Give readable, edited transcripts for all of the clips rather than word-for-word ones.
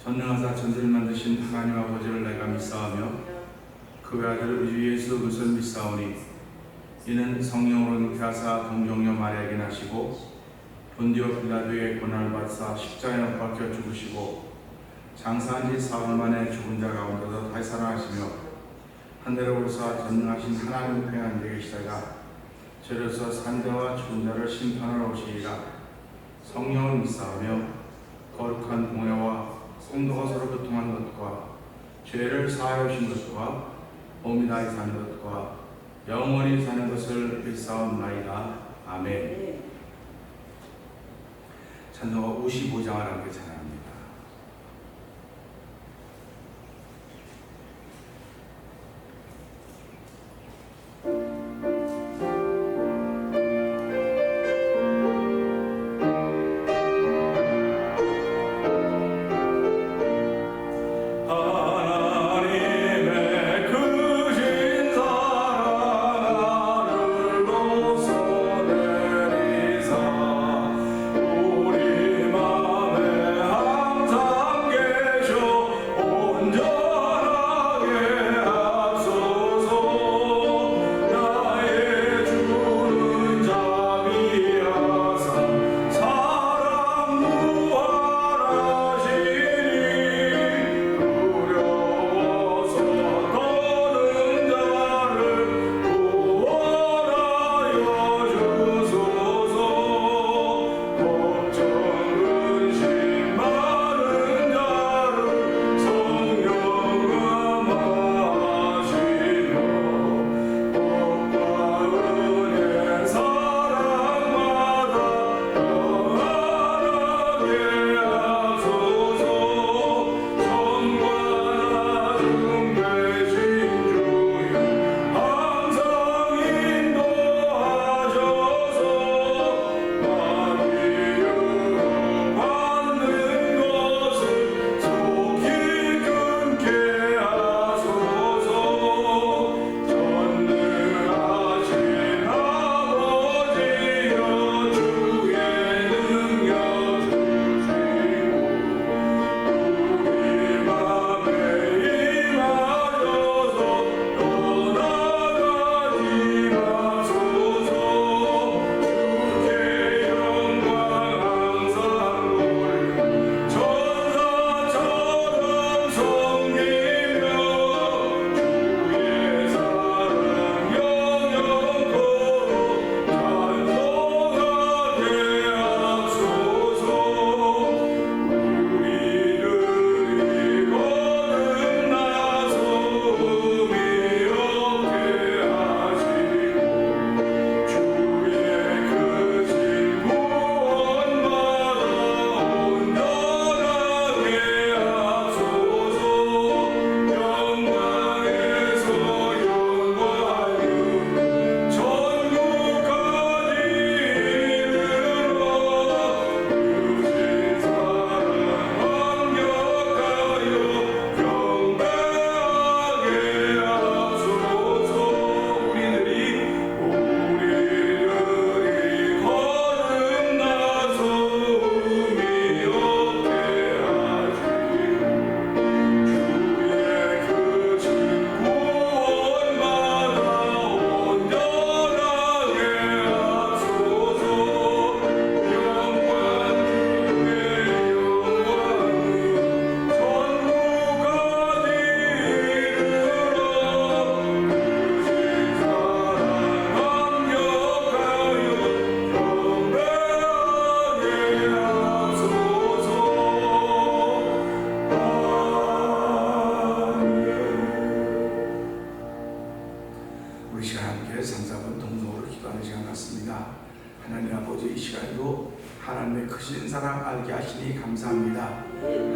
전능하사 천지를 만드신 하나님 아버지를 내가 믿사오며 그 아들 우리 주 예수 그리스도를 믿사오니 이는 성령으로 잉태하사 동정녀 마리아에게 나시고 본디오 빌라도의 고난을 받사 십자가에 못 박혀 죽으시고 장사한 지 사흘 만에 죽은 자 가운데서 다시 살아나시며 하늘에 오르사 전능하신 하나님 우편에 앉아 계시다가 저로서 산자와 죽은 자를 심판하러 오시리라. 성령을 믿사오며 거룩한 공회와 성도가 서로 교통하는 것과 죄를 사하여 주신 것과 몸이 다시 사는 것과 영원히 사는 것을 믿사옵나이다. 아멘. 찬송가 55장을 함께 찬양합니다.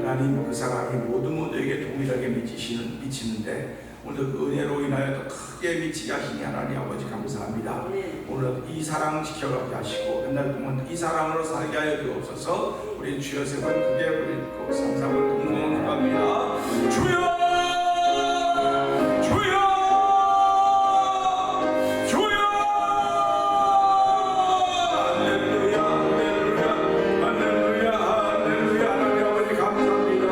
하나님 그 사랑이 모든 분들에게 동일하게 미치는데 오늘 그 은혜로 인하여 더 크게 미치게 하시니 하나님 아버지 감사합니다. 오늘 이 사랑 지켜가게 하시고 한 달 동안 이 사랑으로 살게 하여 주옵소서. 우리 주여 세 번 크게 부르고 삼삼을 동동을 기도합니다. 주여! 할렐루야, 할렐루야, 할렐루야, 할렐루야. 하나님 아버지 감사합니다.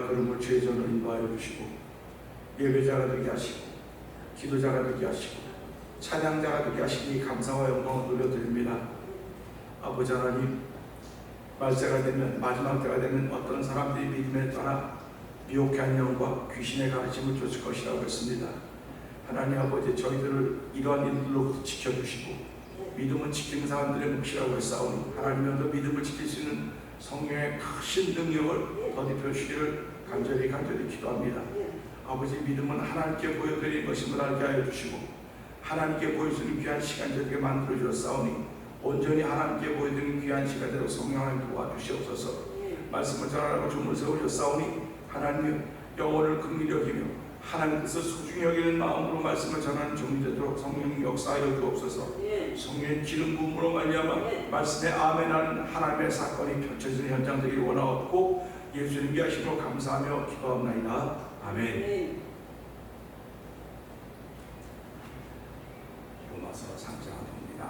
걸음을 주의 전으로 인도하여 주시고 예배자가 되게 하시고 기도자가 되게 하시고 찬양자가 되게 하시니 감사와 영광을 돌려드립니다. 아버지 하나님, 말세가 되면, 마지막 때가 되면 어떤 사람들이 믿음에 떠나 미혹한 영과 귀신의 가르침을 쫓을 것이라고 했습니다. 하나님 아버지, 저희들을 이러한 일들로부터 지켜주시고 믿음은 지키는 사람들의 몫이라고 했사오니 하나님께서 믿음을 지킬 수 있는 성령의 크신 능력을 더딥혀 주시기를 간절히 기도합니다. 아버지, 믿음은 하나님께 보여드리는 것임을 알게 하여 주시고 하나님께 보여주는 귀한 시간 되게 만들어 주셨사오니 온전히 하나님께 보여드리는 귀한 시간대로 성령 하나님 도와주시옵소서. 말씀을 전하라고 주문을 세우셨사오니 하나님 영혼을 긍휼히 여기며 하나님께서 소중히 여기는 마음으로 말씀을 전하는 종이 되도록 성령이 역사하여 주옵소서. 성령의 기름 부음으로 말미암아 말씀에 아멘하는 하나님의 사건이 펼쳐지는 현장 되기를 원하옵고 예수님 위하심으로 감사하며 기도합나이다. 아멘. 로마서 3장입니다.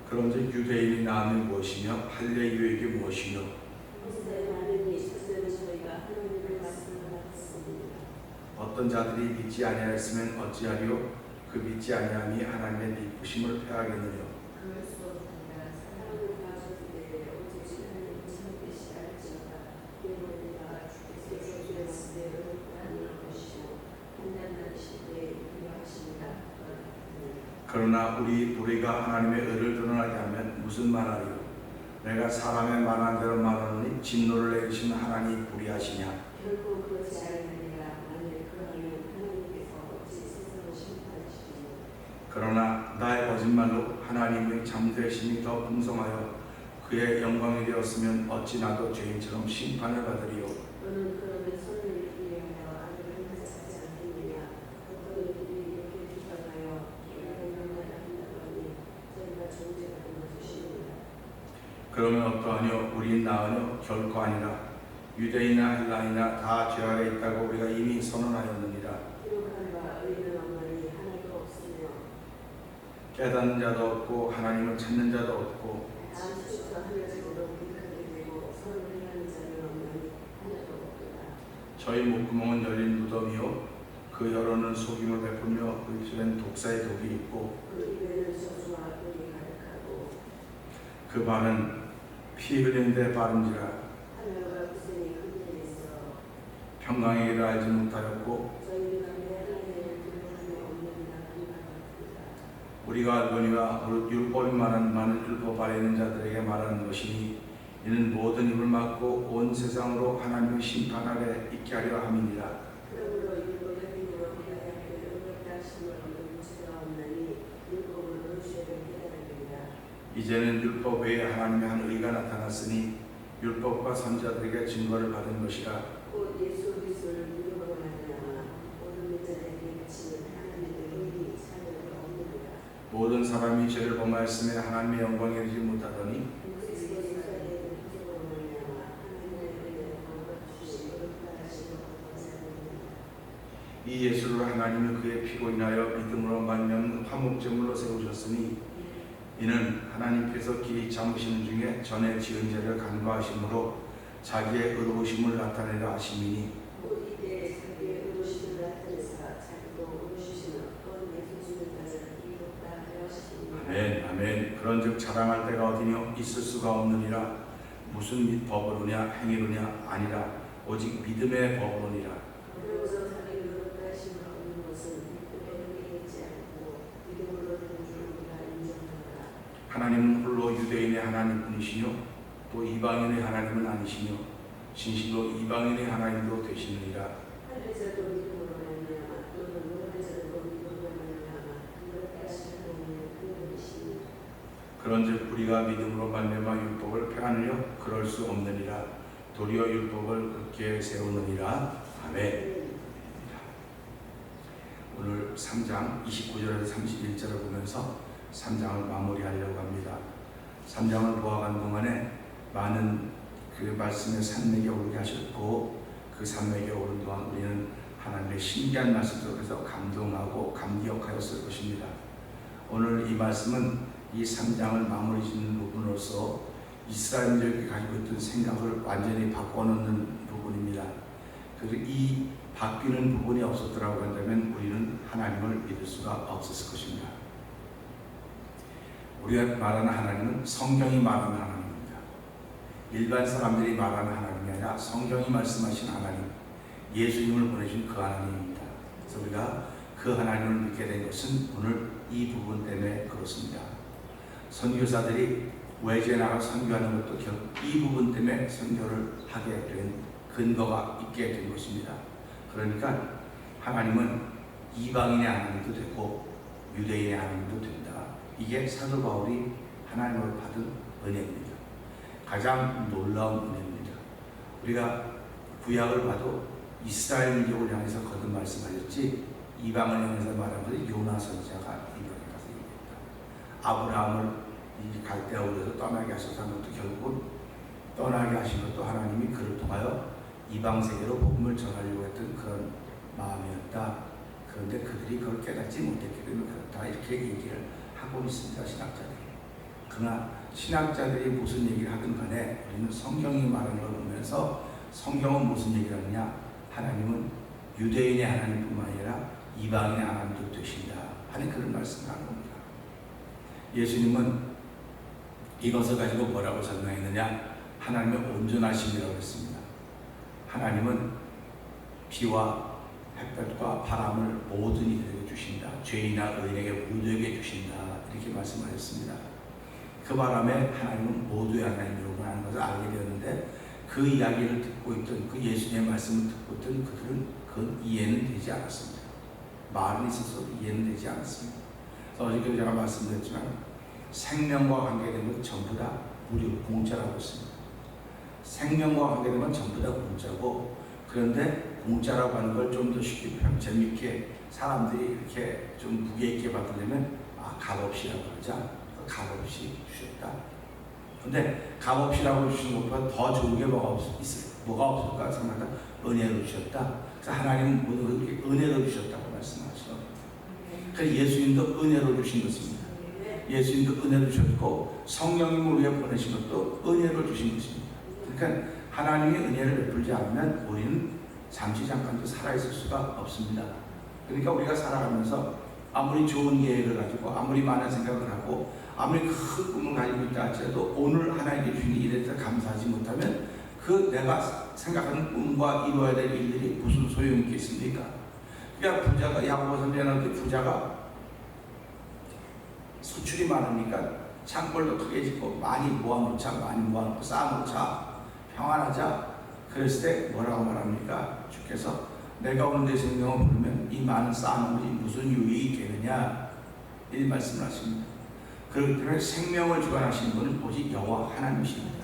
그런즉 유대인이 나음이 무엇이며 할례 유익이 무엇이며 어떤 자들이 믿지 아니하였으면 어찌하리요? 그 믿지 아니함이 하나님의 미쁘심을 패하겠느냐? 그러나 우리가 하나님의 의를 드러나게 하면 무슨 말하리요? 내가 사람의 말한 대로 말하노니 진노를 내리시는 하나님이 불의하시냐? 결코 그렇지 아니하리라. 만일 그러하면 하나님께서 어찌 세상을 심판하시리요? 그러나 나의 거짓말로 하나님의 잠되심이 더 풍성하여 그의 영광이 되었으면 어찌 나도 죄인처럼 심판을 받으리요? 너는 그러면 선을 위하여 아들을 행사하지 않겠느냐? 어떤 이들이 이렇게 비판하여 우리가 명하라 한다고 하니 저희가 존재가 되어주시느니라. 그러면 어떠하뇨? 우린 나으뇨? 결코 아니라 유대인이나 헬라인이나 다 죄 아래 있다고 우리가 이미 선언하였느니라. 기록한 바 의인은 없나니 하나도 없으며 깨닫는 자도 없고 하나님을 찾는 자도 없고 다음 수에서 하늘에서도 빈칸이 되고 선을 행하는 자는 없나니 하나도 없도다. 저희 목구멍은 열린 무덤이요 그 혀로는 속임을 베풀며 그 입술엔 독사의 독이 있고 그 입에는 저주와 악이 가득하고 그 발은 피 흘리는 데 바른지라. 하늘과 구름이 흔들려 있어 평강의 길을 알지 못하였고 저희는 하나님의 불행함이 없는 나쁜 같습니다. 우리가 알거니와 율법이 말하는 많은 율법 아래 있는 자들에게 말하는 것이니 이는 모든 입을 막고 온 세상으로 하나님의 심판 아래 있게 하려 함이니라. 그러므로 율법의 힘으로 우리가 그 의롭다 하심을 얻는 무지가 없나니 율법으로 죄를 깨달으리라. 이제는 율법 외에 하나님의 한 의가 나타났으니 율법과 선지자들에게 증거를 받은 것이라. 곧 예수 그리스도를 믿음으로 말미암아 모든 믿자에게 그치는 하나님의 의이 사는 바 없느니라. 모든 사람이 죄를 범하였음에 하나님의 영광에 이르지 못하더니 그리스도 예수의 구속으로 말미암아 하나님의 은혜를 받으시니 의롭다 하심을 감사드립니다. 이 예수를 하나님이 그의 피로 인하여 믿음으로 말미암는 화목제물로 세우셨으니 이는 하나님께서 기이 참으시는 중에 전에 지은 죄를 간과하심으로 자기의 의로우심을 나타내려 하심이니 곧 이때 자기의 의로우심을 나타내사 자기도 의로우심을 또한 예수 죽는 자를 이롭다 하여 하시니라. 아멘 아멘. 그런즉 자랑할 데가 어디뇨? 있을 수가 없느니라. 무슨 법으로냐 행위로냐 아니라 오직 믿음의 법으로니라. 그러므로 자기를 의롭다 하심을 얻는 것은 믿음에 행위에 있지 않고 믿음으로 되는 줄 우리가 인정하노라. 하나님은 홀로 유대인의 하나님뿐이시뇨 또 이방인의 하나님은 아니시뇨 진실로 이방인의 하나님도 되시느니라. 하늘에서도 믿음으로 말미암아 또는 노하늘에서도 믿음으로 말미암아 의롭다 하신 하나님은 그분이시니 그런즉 우리가 믿음으로 말미암아 율법을 폐하느냐? 그럴 수 없느니라. 도리어 율법을 굳게 세우느니라. 아멘. 오늘 3장 29절에서 31절을 보면서 3장을 마무리하려고 합니다. 3장을 보아간 동안에 많은 그 말씀의 산맥에 오르게 하셨고 그 산맥에 오른 동안 우리는 하나님의 신기한 말씀 속에서 감동하고 감격하였을 것입니다. 오늘 이 말씀은 이 3장을 마무리 짓는 부분으로서 이스라엘들이 가지고 있던 생각을 완전히 바꿔놓는 부분입니다. 그래서 이 바뀌는 부분이 없었더라고 한다면 우리는 하나님을 믿을 수가 없었을 것입니다. 우리가 말하는 하나님은 성경이 말하는 하나님입니다. 일반 사람들이 말하는 하나님이 아니라 성경이 말씀하신 하나님, 예수님을 보내신 그 하나님입니다. 그래서 우리가 그 하나님을 믿게 된 것은 오늘 이 부분 때문에 그렇습니다. 선교사들이 외지에 나가 선교하는 것도 결국 이 부분 때문에 선교를 하게 된 근거가 있게 된 것입니다. 그러니까 하나님은 이방인의 하나님도 되고 유대인의 하나님도 된다. 이게 사도 바울이 하나님을 받은 은혜입니다. 가장 놀라운 은혜입니다. 우리가 구약을 봐도 이스라엘 민족을 향해서 거듭 말씀하셨지 이방을 향해서 말한 것이 요나 선지자가 이방에 가서 얘기했다. 아브라함을 이 갈대아 우르에서 떠나게 하셔서 한 것도 결국은 떠나게 하신 것도 하나님이 그를 통하여 이방 세계로 복음을 전하려고 했던 그런 마음이었다. 그런데 그들이 그걸 깨닫지 못했기 때문에 그렇다. 이렇게 얘기를 하고 있습니다. 신학자들이. 그러나 신학자들이 무슨 얘기를 하든 간에 우리는 성경이 말하는 걸 보면서 성경은 무슨 얘기를 하느냐, 하나님은 유대인의 하나님뿐만 아니라 이방인의 하나님도 되신다 하는 그런 말씀을 하는 겁니다. 예수님은 이것을 가지고 뭐라고 설명했느냐, 하나님의 온전하심이라고 했습니다. 하나님은 비와 햇볕과 바람을 모든 이들에게 주신다. 죄인이나 의인에게 모두에게 주신다. 이렇게 말씀하셨습니다. 그 바람에 하나님은 모두의 하나님이라고 하는 것을 알게 되었는데 그 이야기를 듣고 있던, 그 예수님의 말씀을 듣고 있던 그들은 그건 이해는 되지 않았습니다. 말은 있어서 이해는 되지 않았습니다. 그래서 어저께 제가 말씀드렸지만 생명과 관계된 건 전부 다 무료, 공짜라고 했습니다. 생명과 관계된 건 전부 다 공짜고, 그런데 공짜라고 하는 걸 좀 더 쉽게 재밌게 사람들이 이렇게 좀 무게 있게 받으려면 값없이라고 하자. 값없이 주셨다. 근데 값없이라고 주신 것보다 더 좋은 게 뭐가 없을까 생각하다 은혜로 주셨다. 그래서 하나님은 모든 것을 은혜로 주셨다고 말씀하시죠. 그래서 예수님도 은혜로 주신 것입니다. 예수님도 은혜로 주셨고 성령님을 위해 보내신 것도 은혜로 주신 것입니다. 그러니까 하나님이 은혜를 베풀지 않으면 우리는 잠시 잠깐도 살아있을 수가 없습니다. 그러니까 우리가 살아가면서 아무리 좋은 계획을 가지고 아무리 많은 생각을 하고 아무리 큰 꿈을 가지고 있다 할지라도 오늘 하나님께 주신 일에 대해서 감사하지 못하면 그 내가 생각하는 꿈과 이루어야 될 일들이 무슨 소용이 있겠습니까? 그러니까 부자가, 야고보 선지자 나올 때 부자가 수출이 많으니까 창고도 크게 짓고 많이 모아놓자, 많이 모아놓고 쌓아놓자, 평안하자. 그랬을 때 뭐라고 말합니까? 주께서 내가 오늘 내 생명을 부르면 이 많은 쌓아놓은 것이 무슨 유익이 있겠느냐, 이 말씀을 하십니다. 그렇기 때문에 생명을 주관하시는 분은 오직 여호와 하나님이십니다.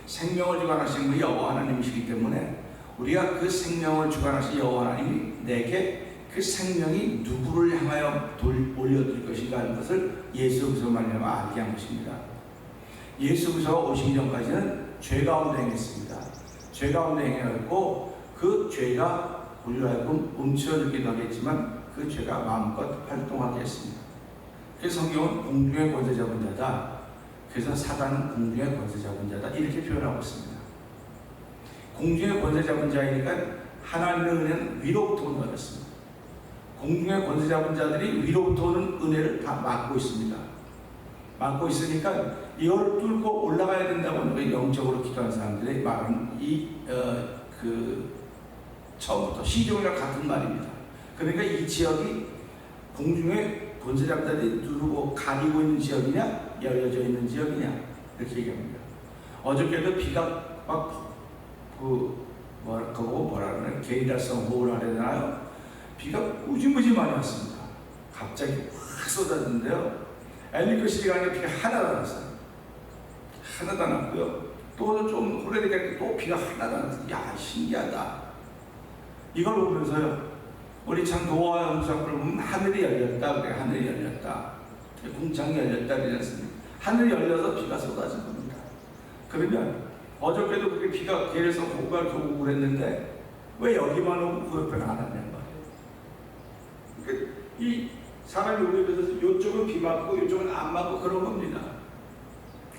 생명을 주관하시는 분이 여호와 하나님이시기 때문에 우리가 그 생명을 주관하신 여호와 하나님이 내게 그 생명이 누구를 향하여 올려드릴 것인가 하는 것을 예수 그리스도 말미암아 알게 한 것입니다. 예수 그리스도가 오시기 전까지는 죄 가운데 행했습니다. 죄 가운데 행해갖고 그 죄가 우리로 하여금 움츠러들기도 하겠지만 그 죄가 마음껏 활동하게 했습니다. 그래서 성경은 공중의 권세 잡은 자다. 그래서 사단은 공중의 권세 잡은 자다. 이렇게 표현하고 있습니다. 공중의 권세 잡은 자이니까 하나님의 은혜는 위로부터 오는 거였습니다. 공중의 권세 잡은 자들이 위로부터 오는 은혜를 다 막고 있습니다. 막고 있으니까 이걸 뚫고 올라가야 된다고 영적으로 기도하는 사람들이 말하는 처음부터 시종이랑 같은 말입니다. 그러니까 이 지역이 공중의 권세자들이 누르고 가리고 있는 지역이냐, 열려져 있는 지역이냐, 이렇게 얘기합니다. 어저께도 비가 막 뭐라 그러나 게리라성 호우를 하려 되나요? 비가 무지무지 많이 왔습니다. 갑자기 확 쏟아졌는데요. 엘리코시리강에 비가 하나도 안 왔어요. 하나도 안 왔고요. 또 좀 오래되니까 또 비가 하나도 안 왔어요. 야, 신기하다. 이걸 보면서요, 우리 참 노아 영상을 보면 하늘이 열렸다, 그래. 하늘이 열렸다, 궁창이 열렸다 그러지 않습니까? 하늘이 열려서 비가 쏟아진 겁니다. 그러면 어저께도 그렇게 비가 계속 호우가 오고 그랬는데 왜 여기만 오고 그 옆에는 안 왔냐는 말이에요. 그러니까 이 사람이 우리에 비해서 이쪽은 비 맞고 이쪽은 안 맞고 그런 겁니다.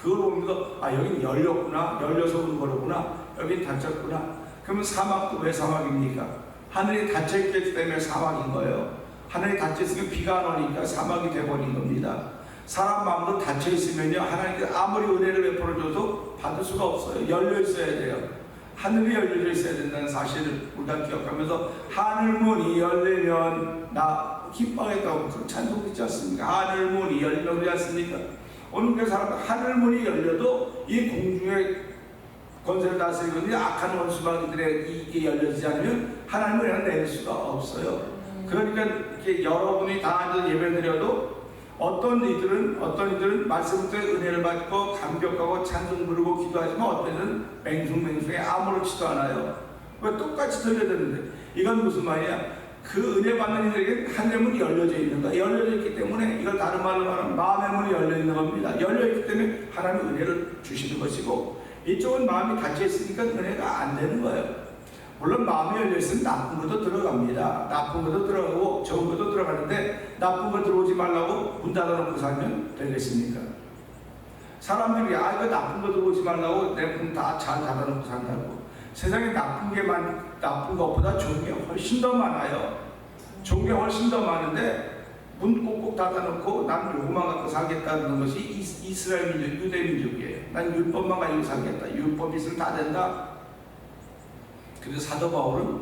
그걸 보면서 아 여긴 열렸구나, 열려서 그런 거구나, 여긴 닫혔구나. 그러면 사막도 왜 사막입니까? 하늘이 닫혀있기 때문에 사막인 거예요. 하늘이 닫혀있으면 비가 안 오니까 사막이 돼버린 겁니다. 사람 마음도 닫혀있으면요 하나님께서 아무리 은혜를 베풀어줘도 받을 수가 없어요. 열려있어야 돼요. 하늘이 열려져 있어야 된다는 사실을 우리가 기억하면서 하늘문이 열리면 나 기뻐하겠다고 그 찬송 있지 않습니까? 하늘문이 열리면 그러지 않습니까? 오늘 그 사람들 하늘문이 열려도 이 공중에 권세를 다스리고 있는 악한 원수마귀들의 이게 열려지지 않으면 하나님을 그냥 낼 수가 없어요. 그러니까 이렇게 여러분이 다 앉아서 예배드려도 어떤 이들은 말씀부터 은혜를 받고 감격하고 찬송 부르고 기도하지만 어떤 이들은 맹숭맹숭해 아무렇지도 않아요. 왜 똑같이 들려야 되는데 이건 무슨 말이야? 그 은혜 받는 이들에게 하늘의 문이 열려져 있는 거야. 열려져 있기 때문에 이걸 다른 말로 말하면 마음의 문이 열려 있는 겁니다. 열려 있기 때문에 하나님의 은혜를 주시는 것이고 이쪽은 마음이 닫혀 있으니까 은혜가 안 되는 거예요. 물론 마음이 열려 있으면 나쁜 것도 들어갑니다. 나쁜 것도 들어가고 좋은 것도 들어가는데 나쁜 거 들어오지 말라고 문 닫아놓고 살면 되겠습니까? 사람들이 이거 나쁜 거 들어오지 말라고 내 문 다 잘 닫아놓고 산다고. 세상에 나쁜 것보다 좋은 게 훨씬 더 많아요. 좋은 게 훨씬 더 많은데 문 꼭꼭 닫아놓고 난 요것만 갖고 살겠다는 것이 이스라엘 민족, 유대 민족이에요. 난 율법만 가지고 살겠다. 율법 있으면 다 된다. 그래서 사도 바울은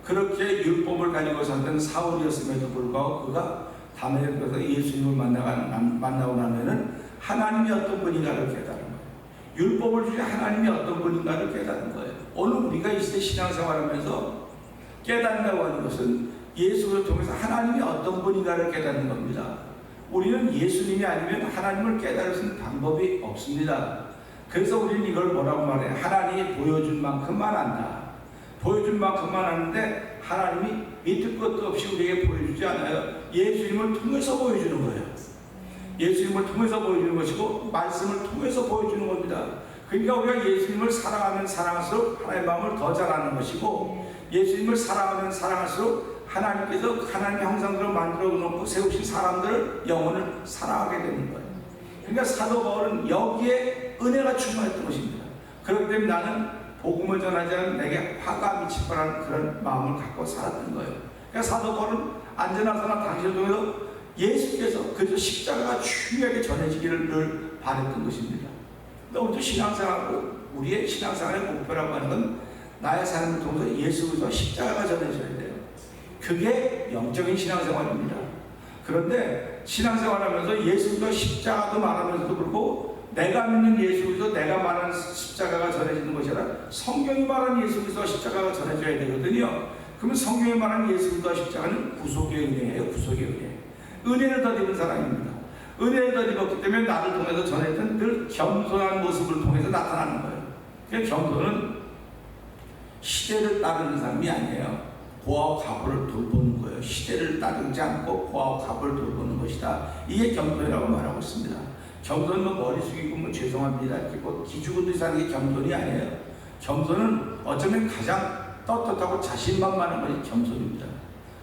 그렇게 율법을 가지고 살던 사울이었음에도 불구하고 그가 다메섹에서 예수님을 만나고 나면은 하나님이 어떤 분인가를 깨달은 거예요. 율법을 주신 하나님이 어떤 분인가를 깨달은 거예요. 오늘 우리가 이 시대 신앙생활하면서 깨닫는다고 하는 것은 예수를 통해서 하나님이 어떤 분인가를 깨닫는 겁니다. 우리는 예수님이 아니면 하나님을 깨달을 수 있는 방법이 없습니다. 그래서 우리는 이걸 뭐라고 말해요? 하나님이 보여준 만큼만 안다. 보여준 만큼만 하는데 하나님이 밑도 끝도 없이 우리에게 보여주지 않아요. 예수님을 통해서 보여주는 거예요. 예수님을 통해서 보여주는 것이고 말씀을 통해서 보여주는 겁니다. 그러니까 우리가 예수님을 사랑하면 사랑할수록 하나님의 마음을 더 잘 아는 것이고 예수님을 사랑하면 사랑할수록 하나님께서 하나님의 형상대로 만들어 놓고 세우신 사람들을 영혼을 사랑하게 되는 거예요. 그러니까 사도 바울은 여기에 은혜가 충만했던 것입니다. 그렇기 때문에 나는 복음을 전하지 않으면 내게 화가 미칠 거라는 그런 마음을 갖고 살았던 거예요. 그러니까 사도 바울은 안전하사나 당신을 통해서 예수께서 그래서 십자가가 중요하게 전해지기를 늘 바랬던 것입니다. 근데 우리도 신앙생활하고 우리의 신앙생활의 목표라고 하는 건 나의 삶을 통해서 예수 그리스도 십자가가 전해져야 돼요. 그게 영적인 신앙생활입니다. 그런데 신앙생활하면서 예수 그리스도 십자가도 말하면서도 그렇고 내가 믿는 예수 그리스도 내가 말하는 십자가가 전해지는 것이 아니라 성경이 말하는 예수 그리스도 십자가가 전해져야 되거든요. 그러면 성경이 말하는 예수 그리스도 십자가는 구속의 은혜예요. 구속의 은혜. 은혜를 더 입은 사람입니다. 은혜를 더 입었기 때문에 나를 통해서 전했던 늘 겸손한 모습을 통해서 나타나는 거예요. 그러니까 겸손은 시대를 따르는 삶이 아니에요. 고아와 과부를 돌보는 거예요. 시대를 따르지 않고 고아와 과부를 돌보는 것이다. 이게 겸손이라고 말하고 있습니다. 겸손은 뭐 머리 숙이고 뭐 죄송합니다. 그리고 기죽은 듯이 하는 게 겸손이 아니에요. 겸손은 어쩌면 가장 떳떳하고 자신만만한 것이 겸손입니다.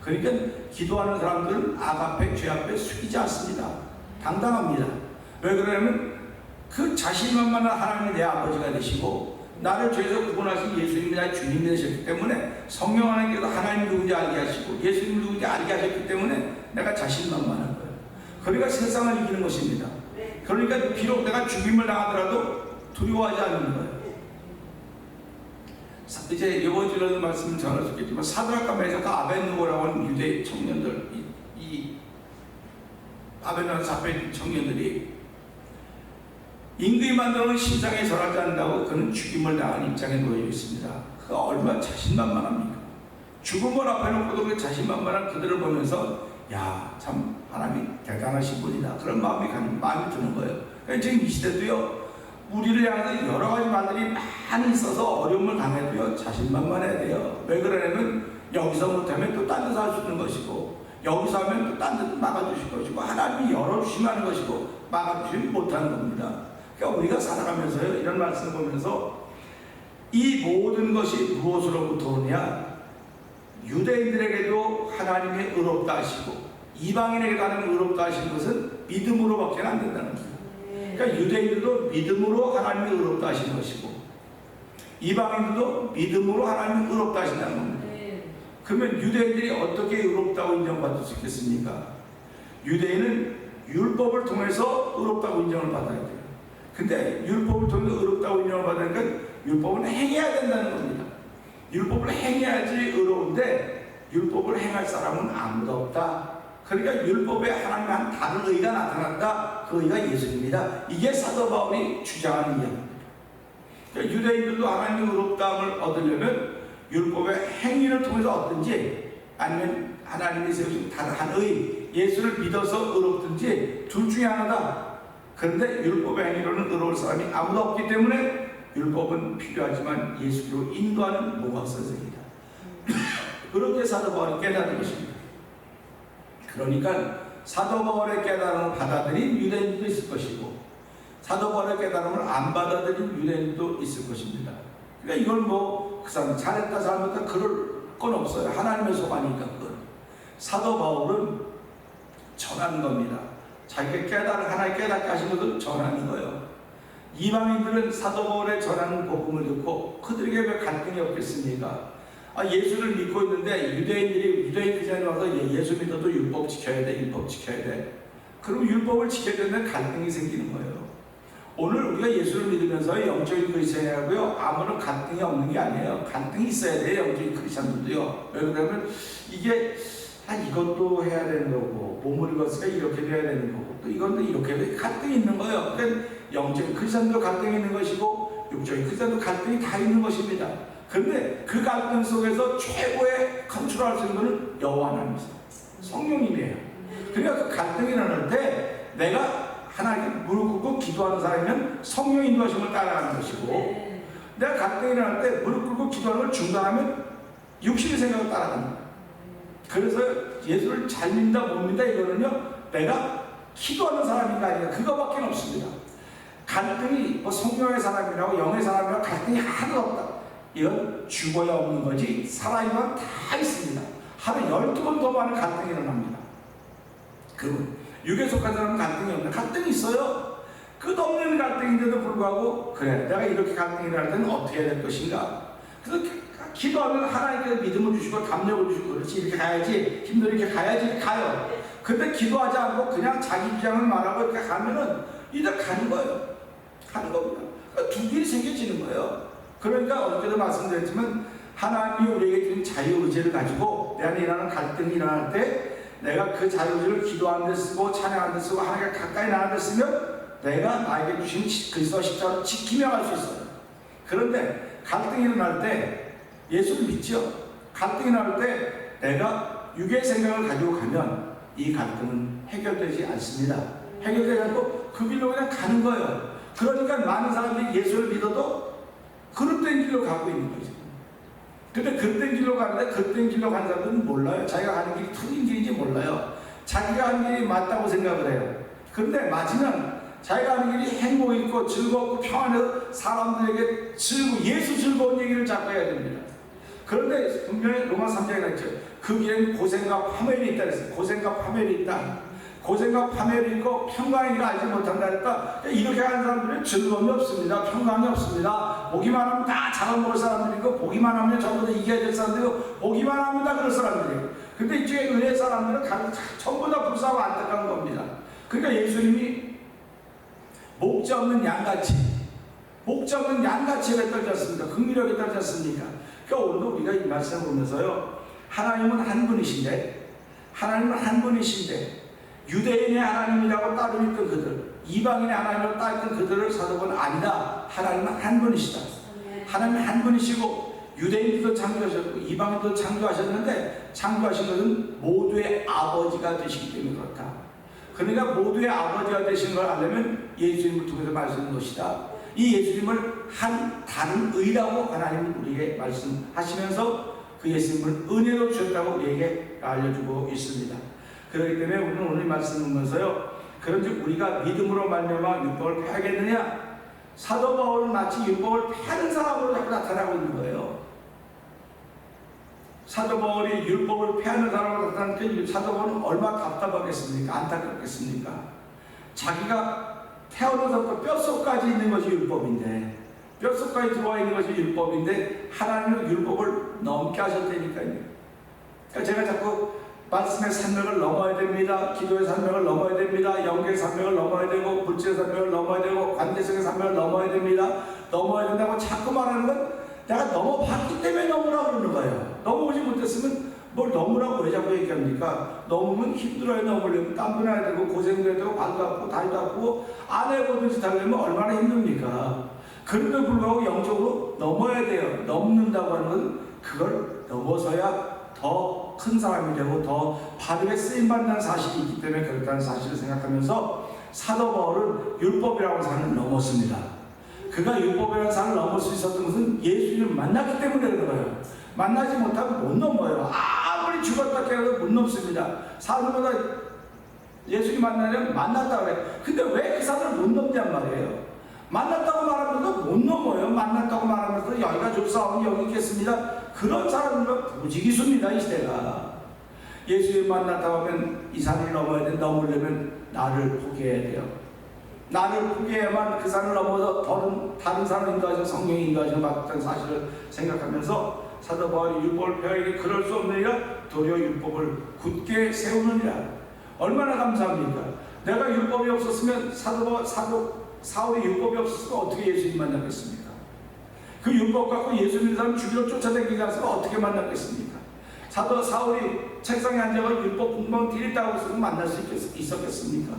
그러니까 기도하는 사람들은 악 앞에 죄 앞에 숙이지 않습니다. 당당합니다. 왜 그러냐면 그 자신만만한 하나님이 내 아버지가 되시고 나를 죄에서 구원하신 예수님이 나의 주님이 되셨기 때문에 성령 하나님께서 하나님 누군지 알게 하시고 예수님 누군지 알게 하셨기 때문에 내가 자신만만한 거예요. 그러니까 세상을 이기는 것입니다. 그러니까 비록 내가 죽임을 당하더라도 두려워하지 않는 거예요. 이제 이번 주에도 말씀을 전할 수 있겠지만 사드락과 메삭과 아벳느고라고 하는 유대 청년들, 이 아벳느고 잡힌 청년들이 임금이 만들어놓은 신상에 절하지 않는다고 그는 죽임을 당한 입장에 놓여 있습니다. 그가 얼마나 자신만만합니까? 죽음을 앞에 놓고도 그 자신만만한 그들을 보면서 야, 참 하나님이 대단하신 분이다. 그런 마음이 드는 거예요. 그러니까 지금 이 시대도요. 우리를 향해서 여러 가지 말들이 많이 있어서 어려움을 당해도요. 자신만만해야 돼요. 왜 그러냐면 여기서 못하면 또 딴 데서 할 수 있는 것이고 여기서 하면 또 딴 데서 막아주실 것이고 하나님이 열어주시면 하는 것이고 막아주시면 못하는 겁니다. 그러니까 우리가 살아가면서요. 이런 말씀을 보면서 이 모든 것이 무엇으로부터 오냐? 유대인들에게도 하나님의 의롭다 하시고 이방인에게 하나님 의롭다 하신 것은 믿음으로밖에 안 된다는 거예요. 그러니까 유대인들도 믿음으로 하나님이 의롭다 하신 것이고 이방인들도 믿음으로 하나님이 의롭다 하신다는 겁니다. 그러면 유대인들이 어떻게 의롭다고 인정받을 수 있겠습니까? 유대인은 율법을 통해서 의롭다고 인정을 받아야 돼요. 근데 율법을 통해서 의롭다고 인정을 받는 건 율법은 행해야 된다는 겁니다. 율법을 행해야지 의로운데 율법을 행할 사람은 아무도 없다. 그러니까 율법에 하나님 한 다른 의가 나타난다. 그 의가 예수입니다. 이게 사도 바울이 주장하는 이야기입니다. 그러니까 유대인들도 하나님의 의롭다함을 얻으려면 율법의 행위를 통해서 얻든지 아니면 하나님이 세우신 다른 한 의, 예수를 믿어서 의롭든지 둘 중에 하나다. 그런데 율법의 행위로는 의로울 사람이 아무도 없기 때문에 율법은 필요하지만 예수로 인도하는 모각선생이다. 그렇게 사도 바울이 깨달은 것입니다. 그러니까 사도 바울의 깨달음을 받아들인 유대인들도 있을 것이고 사도 바울의 깨달음을 안 받아들인 유대인들도 있을 것입니다. 그러니까 이걸 그 사람 잘했다 잘못했다 그럴 건 없어요. 하나님의 소관이니까 그건. 사도 바울은 전하는 겁니다. 자기가 하나님 깨닫게 하신 것을 전하는 거예요. 이방인들은 사도 바울의 전하는 복음을 듣고 그들에게 왜 갈등이 없겠습니까? 예수를 믿고 있는데 유대인 크리스천이 와서 예수 믿어도 율법 지켜야 돼, 율법 지켜야 돼. 그럼 율법을 지켜야 되는데 갈등이 생기는 거예요. 오늘 우리가 예수를 믿으면서 영적인 크리스천이라고요, 아무런 갈등이 없는 게 아니에요. 갈등이 있어야 돼요, 영적인 크리스천들도요. 왜 그러냐면 이게 이것도 해야 되는 거고 몸을 입었으니까 이렇게 돼야 되는 거고 또 이것도 이렇게 돼 갈등이 있는 거예요. 그러니까 영적인 크리스천도 갈등이 있는 것이고 육적인 크리스천도 갈등이 다 있는 것입니다. 그런데 그 갈등 속에서 최고의 컨트롤할 수 있는 것은 여호와 하나님이세요. 성령님이에요. 그러니까 그 갈등이 일어날 때 내가 하나님께 무릎 꿇고 기도하는 사람이면 성령 인도하심을 따라가는 것이고 내가 갈등이 일어날 때 무릎 꿇고 기도하는 걸 중단하면 육신의 생각을 따라간다. 그래서 예수를 잘 믿는다 못 믿는다 이거는요 내가 기도하는 사람인가 아닌가 그거밖에 없습니다. 갈등이 성령의 사람이라고 영의 사람이라고 갈등이 하나도 없다. 이건 죽어야 없는 거지 살아있는 다 있습니다. 하루 12번 더 많은 갈등이 일어납니다. 그분 육에 속한 사람은 갈등이 없는데 갈등이 있어요. 끝없는 갈등인데도 불구하고 그래 내가 이렇게 갈등이 일어날 때는 어떻게 해야 될 것인가. 그래서 기도하면 하나님께 믿음을 주시고 담력을 주시고 그렇지 이렇게 가야지 힘들게 이렇게 가야지 가요. 근데 기도하지 않고 그냥 자기 주장을 말하고 이렇게 가면은 이제 가는 거예요. 가는 겁니다. 그러니까 두 길이 생겨지는 거예요. 그러니까 어저께도 말씀드렸지만 하나님이 우리에게 주는 자유의지를 가지고 내 안에 일어나는 갈등이 일어날 때 내가 그 자유의지를 기도하는 데 쓰고 찬양하는 데 쓰고 하나님께 가까이 나가는 데 쓰면 내가 나에게 주신 그리스도 십자가를 지키며 갈 수 있어요. 그런데 갈등이 일어날 때 예수를 믿죠. 갈등이 나올 때 내가 육의 생각을 가지고 가면 이 갈등은 해결되지 않습니다. 해결되지 않고 그 길로 그냥 가는 거예요. 그러니까 많은 사람들이 예수를 믿어도 그릇된 길로 가고 있는 거죠. 근데 그릇된 길로 가는데 그릇된 길로 가는 사람들은 몰라요. 자기가 가는 길이 틀린 길인지 몰라요. 자기가 하는 길이 맞다고 생각을 해요. 그런데 맞으면 자기가 하는 길이 행복 있고 즐겁고 평안해서 사람들에게 예수 즐거운 얘기를 자꾸 해야 됩니다. 그런데 분명히 로마 3장에 나있죠. 그 길에는 고생과 파멸이 있다 그랬어요. 고생과 파멸이 있다. 고생과 파멸이 있고 평강이니까 알지 못한다 그랬다. 이렇게 하는 사람들은 즐거움이 없습니다. 평강이 없습니다. 보기만 하면 다 잡아먹을 사람들이고 보기만 하면 전부 다 이겨야 될 사람들이고 보기만 하면 다 그럴 사람들이에요. 근데 이쪽에 은혜 사람들은 전부 다 불쌍하고 안타까운 겁니다. 그러니까 예수님이 목자 없는 양같이 떨지 않습니까? 긍휼하게 떨지 않습니까? 그러니까 오늘도 우리가 이 말씀을 보면서요 하나님은 한 분이신데 유대인의 하나님이라고 따로 믿던 그들 이방인의 하나님이라고 따로 믿던 그들을 사도는 아니다. 하나님은 한 분이시다. 하나님은 한 분이시고 유대인들도 창조하셨고 이방인도 창조하셨는데 창조하신 것은 모두의 아버지가 되시기 때문에 그렇다. 그러니까 모두의 아버지가 되신 걸 알려면 예수님을 통해서 말씀하는 것이다. 이 예수님을 한 다른 의라고 하나님은 우리에게 말씀하시면서 그 예수님을 은혜로 주셨다고 우리에게 알려주고 있습니다. 그렇기 때문에 우리는 오늘 말씀을 보면서요 그런즉 우리가 믿음으로 말미암아 율법을 폐하겠느냐. 사도 바울은 마치 율법을 폐하는 사람으로 자꾸 나타나고 있는 거예요. 사도 바울이 율법을 폐하는 사람으로 나타난 그 사도 바울은 얼마나 답답하겠습니까? 안타깝겠습니까? 자기가 태어나서부터 뼛속까지 있는 것이 율법인데, 뼛속까지 들어와 있는 것이 율법인데 하나님은 율법을 넘게 하셨다니까요. 그러니까 제가 자꾸 말씀의 산맥을 넘어야 됩니다. 기도의 산맥을 넘어야 됩니다. 영계의 산맥을 넘어야 되고, 불치의 산맥을 넘어야 되고, 관계성의 산맥을 넘어야 됩니다. 넘어야 된다고 자꾸 말하는 건 내가 넘어봤기 때문에 넘으라고 그러는 거예요. 넘어오지 못했으면 뭘 넘으라고 왜 자꾸 얘기합니까? 넘으면 힘들어요. 넘으려면 땀도 나야 되고, 고생도 해야 되고, 발도 아프고, 다리도 아프고, 안 해보는 짓 하려면 얼마나 힘듭니까? 그런데 불구하고 영적으로 넘어야 돼요. 넘는다고 하는 건 그걸 넘어서야 더 큰 사람이 되고 더 바르게 쓰임받는 사실이 있기 때문에 그렇다는 사실을 생각하면서 사도 바울은 율법이라는 산을 넘었습니다. 그가 율법이라는 산을 넘을 수 있었던 것은 예수님을 만났기 때문에 그런 거예요. 만나지 못하면 못 넘어요. 아무리 죽었다 깨어도 못 넘습니다. 사람마다 예수님 만나려면 만났다 그래. 근데 왜 그 산을 못 넘냔 말이에요. 만났다고 말하면서 못 넘어요. 만났다고 말하면서 여기가 좁사오니 여기 있겠습니다. 그런 사람들은 부지기수입니다. 이 시대가. 예수님 만났다고 하면 이 산을 넘어야 돼. 넘으려면 나를 포기해야 돼요. 나를 포기해야만 그 산을 넘어서 다른 산을 인도하시는 성령이 인도하시는 맞다는 사실을 생각하면서 사도 바울이 율법을 폐하기에 그럴 수 없느니라 도리어 율법을 굳게 세우느니라. 얼마나 감사합니까? 내가 율법이 없었으면 사울이 율법이 없었으면 어떻게 예수님 만났겠습니까? 그 율법 갖고 예수 믿는 사람 죽이러 쫓아다니지 않았으면 어떻게 만났겠습니까? 사도 사울이 책상에 앉아서 율법 공부하면 디렸다고 해서 만날 수 있었겠습니까?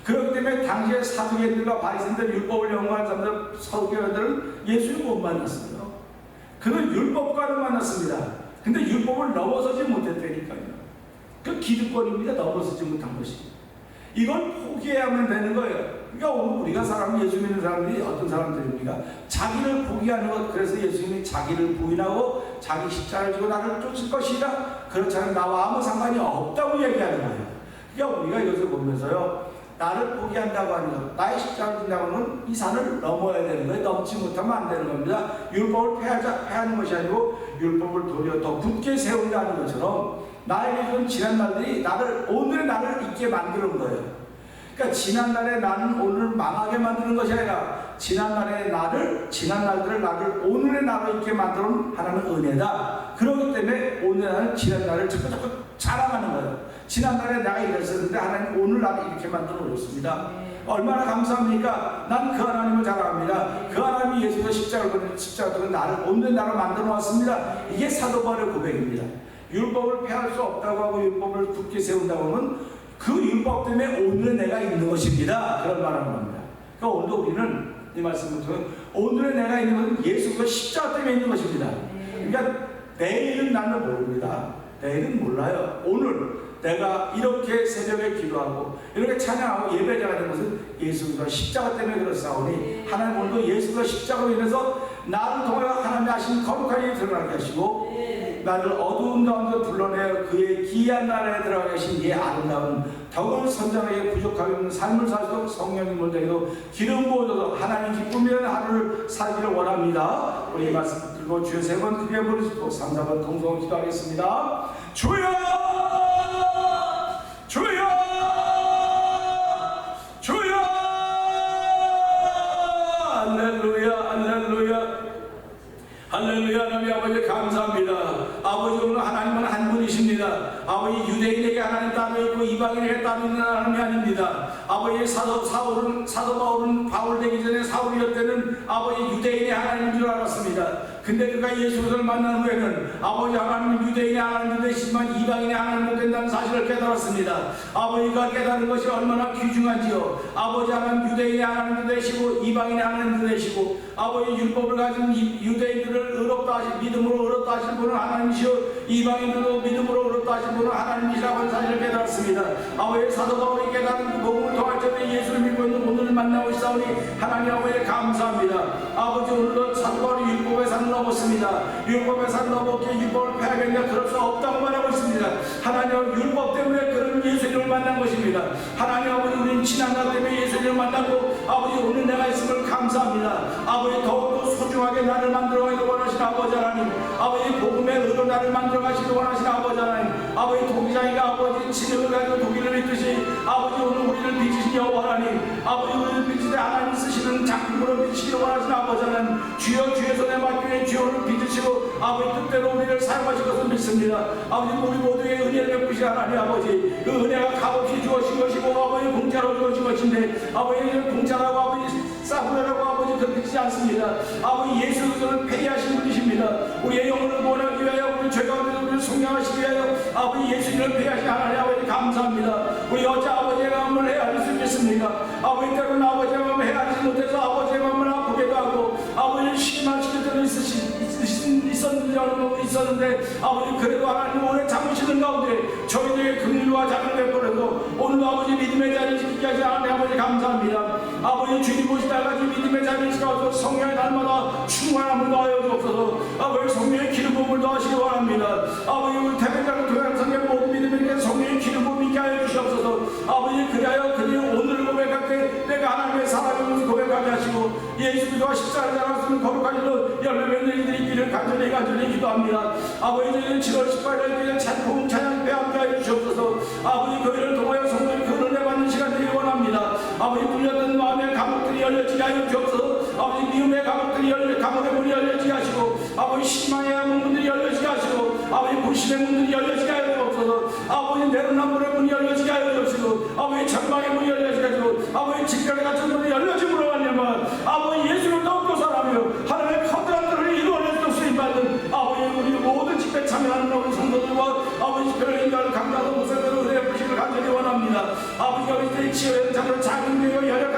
그렇기 때문에 당시에 사두개인들과 바리새인들 율법을 연구한 사람들, 서두개인들은 예수를 못 만났어요. 그는 율법과를 만났습니다. 근데 율법을 넘어서지 못했다니까요. 그 기득권입니다. 넘어서지 못한 것이. 이걸 포기해야만 되는 거예요. 그러니까 오늘 우리가 예수 믿는 사람들이 어떤 사람들입니까? 자기를 포기하는 것. 그래서 예수님이 자기를 부인하고 자기 십자가를 지고 나를 쫓을 것이라. 그렇지 않으면 나와 아무 상관이 없다고 얘기하는 거예요. 그러니까 우리가 이것을 보면서요, 나를 포기한다고 하는 것, 나의 십자가를 진다고 하는 이 산을 넘어야 되는 거예요. 넘지 못하면 안 되는 겁니다. 율법을 폐하는 것이 아니고 율법을 도리어 더 굳게 세운다는 것처럼 나에게 준 지난 날들이 오늘의 나를 있게 만드는 거예요. 그러니까 지난 날의 나는 오늘 망하게 만드는 것이 아니라 지난 날들을 나를 오늘의 나로 있게 만드는 하나님의 은혜다. 그렇기 때문에 오늘 나는 지난 날을 자꾸 자랑하는 거예요. 지난 날에 내가 이랬었는데 하나님 오늘 나를 이렇게 만들어 놓습니다. 얼마나 감사합니까? 난 그 하나님을 자랑합니다. 그 하나님이 예수가 십자가를 보내 나를 오늘 나로 만들어 놨습니다. 이게 사도 바울의 고백입니다. 율법을 폐할 수 없다고 하고 율법을 굳게 세운다고 하면 그 율법 때문에 오늘 내가 있는 것입니다. 그런 말하는 겁니다. 그러니까 오늘도 우리는 이 말씀을 통해 오늘의 내가 있는 것은 예수가 십자가 때문에 있는 것입니다. 그러니까 내일은 나는 모릅니다. 내일은 몰라요. 오늘 내가 이렇게 새벽에 기도하고 이렇게 찬양하고 예배자가 된 것은 예수가 십자가 때문에 그렇사오니 하나님 오늘도 예수가 십자가로 인해서 나를 통하여 하나님의 하신 거룩한 일이 드러나게 하시고 나를 어두운 가운데 불러내어 그의 기이한 나라에 들어가 계신 이 아름다운 더욱 선장에게 부족하게 없는 삶을 사시도록 성령님을 데리고 기름 부어줘서 하나님 기쁨이라는 하루를 살기를 원합니다. 우리 말씀 들고 주여 세 번 크게 부르시고 3, 4번 동성으로 기도하겠습니다. 주여! 주여! 주여! 할렐루야! 할렐루야! 할렐루야. 하나님 아버지 감사합니다. 아버지 오늘 하나님은 한 분이십니다. 아버지 유대인에게 하나님 따로 있고 이방인에게 따로 있는 하나님이 아닙니다. 아버지 사도 바울은 바울 되기 전에 사울이었을 때는 아버지 유대인의 하나님인 줄 알았습니다. 근데 그가 예수를 만난 후에는 아버지 하나님은 유대인의 하나님도 되시지만 이방인의 하나님도 된다는 사실을 깨달았습니다. 아버지가 깨달은 것이 얼마나 귀중한지요. 아버지 하나님 유대인의 하나님도 되시고 이방인의 하나님도 되시고 아버지 율법을 가진 유대인들을 의롭다 하신 믿음으로 의롭다 하신 분은 하나님이시오 이방인들도 믿음으로 의롭다 하신 분은 하나님이시라고 하는 사실을 깨달았습니다. 아버지 사도 바울이 깨달은 그 복음을 통할 때에 예수를 믿고 있는 오늘을 만나고 있사오니 하나님 아버지 감사합니다. 아버지 오늘도 사도 바울이 율법의 산을 넘었습니다. 율법의 산을 넘었기에 율법을 폐하겠냐 그럴 수 없다고 말하고 있습니다. 하나님 율법 때문에 그런 예수님을 만난 것입니다. 하나님 아버지 우리는 지난 날 때문에 예수님을 만나고 아버지 오늘 내가 있음을 감사합니다. 아버지 더욱더 소중하게 나를 만들어가기를 원하시는 아버지 하나님, 아버지 복음의 의로 나를 만들어가시길 원하시는 아버지 하나님, 아버지 도기장이가 아버지 진흙을 가지고 도기를 빚듯이 아버지 오늘 우리를 빚으신 여호와 하나님, 아버지 우리를 빚으실 때 하나님 쓰시는 작품으로 빚으시길 원하시는 아버지 하나님, 주여 주의 손에 맡기에 주여를 빚으시고 아버지 뜻대로 우리를 사용하실 것을 믿습니다. 아버지 우리 모두에게 은혜를 베푸시 하나님 아버지, 그 은혜가 값없이 주어진 것이고 아버지 공짜로 주어진 것인데 아버지 공짜라고 아버지 싸구려라고 아버지 그렇지 않습니다. 아버지 예수 그리스도를 폐기하신 분이십니다. 우리의 영혼을 구원하기 위하여 우리 죄 가운데 우리를 속량하시기 위하여 아버지 예수님을 폐기하신 하나님 아버지 감사합니다. 우리 어찌 아버지의 마음을 헤아릴 수 있겠습니까? 아버지 때로는 아버지의 마음을 헤아리지 못해서 아버지의 마음을 아프게도 하고 아버지를 실망시킬 때도 있었는데 아버지 그래도 하나님 오래 참으시는 가운데 저희들에게 긍휼과 자비를 베풀어서 오늘도 아버지 믿음의 자리를 지키게 하신 하나님 아버지 감사합니다. 아버지 주님 오시다까지 믿음의 자리를 지켜서 성령의 날마다 충만함을 더하여 주옵소서. 아버지 성령의 기름 부음을 더하시기 원합니다. 아버지 우리 태백강 동양성의 모든 믿음에게 성령의 기름 부음 있게 하여 주시옵소서. 아버지 그리하여 그들이 오늘 고백할 때 내가 하나님의 사랑을 것을 고백하게 하시고 예수 그리스도와 십자가를 자랑하시는 거룩한 일로 열매맺는 이들이 있기를 간절히 기도합니다. 아버지 저희는 7월 18일 찬송 찬양 배합게 하여 주시옵소서. 아버지 그 일을 통하여 성령의 그 은혜 받는 시간 되기 원합니다. 아버지 뚫렸던 마음의 감옥들이 열려지게 하여 주옵소서. 아버지 미움의 감옥의 문이 열려지게 하시고 아버지 실망의 문들이 열려지게 하시고 아버지 불신의 문들이 열려지게 하여 주옵소서. 아버지 내로남불의 문이 열려지게 하여 주옵시고 아버지 전망의 문이 열려지게 하시고 아버지 직결의 같은 문이 열려짐으로 말미암아 아버지 예수를 더욱더 사랑하며 하나님의 커다란 들을 이루어낼 수 쓰임받는 아버지 우리 모든 집회 참여하는 우리 성도들과 아버지 집회를 인도하는 강단도 목사들을 은혜 베푸시기를 간절히 원합니다. 아버지가 우리 치유의 자로 작은 교회가 열역한